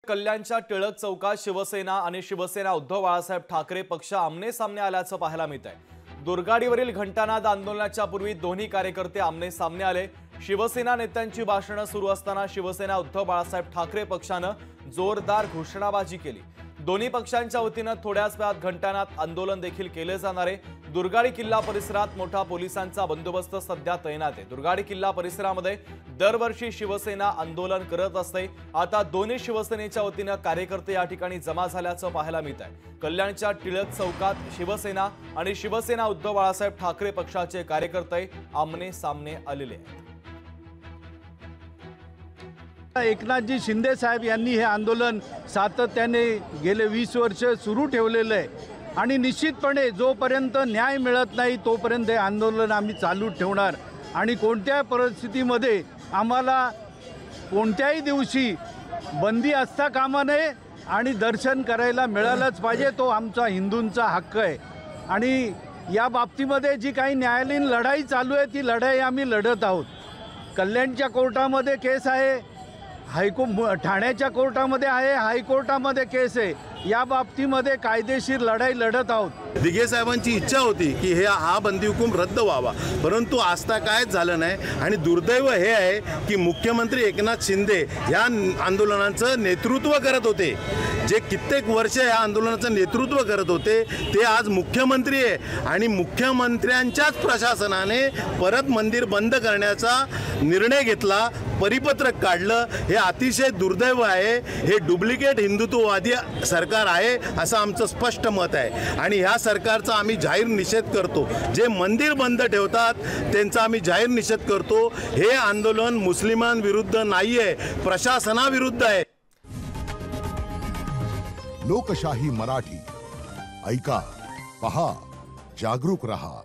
कल्याणच्या टिळक चौकात शिवसेना आणि शिवसेना उद्धव बाळासाहेब ठाकरे पक्ष आमने सामने आल्याचं पाहायला मिळत आहे। दुर्गाडीवरील घंटानाद आंदोलनाच्या पूर्वी दोन्ही कार्यकर्ते आमने सामने आले। शिवसेना नेत्यांची भाषणे सुरू असताना शिवसेना उद्धव बाळासाहेब ठाकरे पक्षानं जोरदार घोषणाबाजी केली। दोन्ही पक्षांच्या वतीनं थोड्याच वेळात घंटानाद आंदोलन देखील केले जाणार आहे। दुर्गाडी किल्ला परिसरात मोठा पोलिसांचा बंदोबस्त सध्या तैनात आहे। दुर्गाडी किल्ला परिसरामध्ये दरवर्षी शिवसेना आंदोलन करत असते। आता दोन्ही शिवसेनेच्या वतीनं कार्यकर्ते या ठिकाणी जमा झाल्याचं पाहायला मिळत आहे। कल्याणच्या टिळक चौकात शिवसेना आणि शिवसेना उद्धव बाळासाहेब ठाकरे पक्षाचे कार्यकर्ते आमने सामने आलेले आहेत। एकनाथजी शिंदे साहेब यांनी हे आंदोलन सातत्याने गेले 20 वर्ष सुरू ठेवलेलं आहे आणि निश्चितपणे जोपर्यंत न्याय मिळत नाही तोपर्यंत हे आंदोलन आम्ही चालू ठेवणार आणि कोणत्या परिस्थितीमध्ये आम्हाला कोणत्याही दिवशी बंदी असता कामा नये आणि दर्शन करायला मिळालंच पाहिजे। तो आमचा हिंदूंचा हक्क आहे आणि या बाबतीमध्ये जी काही न्यायालयीन लढाई चालू आहे ती लढाई आम्ही लढत आहोत। कल्याणच्या कोर्टामध्ये केस आहे, ठाण्याच्या कोर्टामध्ये आहे, हायकोर्टामध्ये केस आहे। या बाबतीमध्ये कायदेशीर लढाई लढत आहोत। दिघे साहेबांची इच्छा होती की हा बंदी हुकूम रद्द व्हावा, परंतु आजता कायच झालं नाही आणि दुर्दैव हे आहे की मुख्यमंत्री एकनाथ शिंदे या आंदोलनाचं नेतृत्व करत होते, जे कित्येक वर्ष या आंदोलनाचं नेतृत्व करत होते ते आज मुख्यमंत्री आहे आणि मुख्यमंत्र्यांच्याच प्रशासनाने परत मंदिर बंद करण्याचा निर्णय घेतला, परिपत्रक काढलं। हे अतिशय दुर्दैव आहे। हे डुप्लिकेट हिंदुत्ववादी सरकार आहे असं आमचं स्पष्ट मत आहे आणि ह्या सरकारचा आम्ही जाहीर निषेध करतो। जे मंदिर बंद ठेवतात त्यांचा आम्ही जाहीर निषेध करतो। हे आंदोलन मुस्लिमांविरुद्ध नाही आहे, प्रशासनाविरुद्ध आहे। लोकशाही मराठी ऐका, पहा, जागरूक रहा।